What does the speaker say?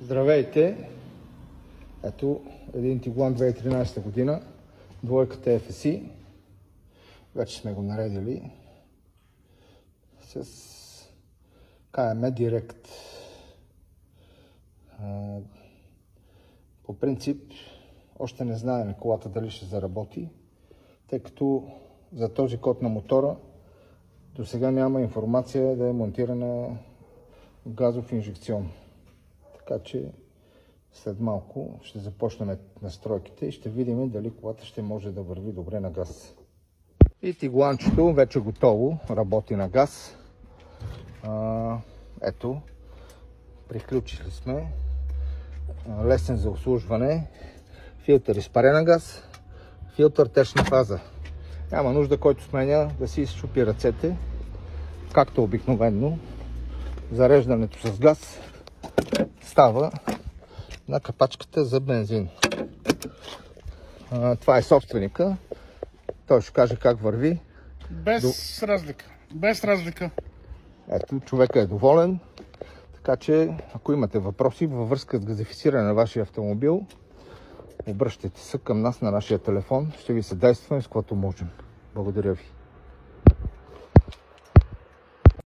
Здравейте! Ето един Тигуан 2013 година, двойката FSI. Вече сме го наредили с KM Direct. По принцип, още не знаем колата дали ще заработи, тъй като за този код на мотора до сега няма информация да е монтирана газов инжекцион. Така че след малко ще започнем настройките и ще видим дали колата ще може да върви добре на газ. И тигуанчето вече готово, работи на газ. Ето, приключили сме. Лесен за обслужване. Филтър изпарена газ, филтър течна фаза. Няма нужда който сменя да си изчупи ръцете, както обикновено. Зареждането с газ става на капачката за бензин. Това е собственика. Той ще каже как върви. Без разлика. Без разлика. Ето, човека е доволен. Така че, ако имате въпроси във връзка с газифициране на вашия автомобил, обръщайте се към нас на нашия телефон. Ще ви съдействаме с което можем. Благодаря ви.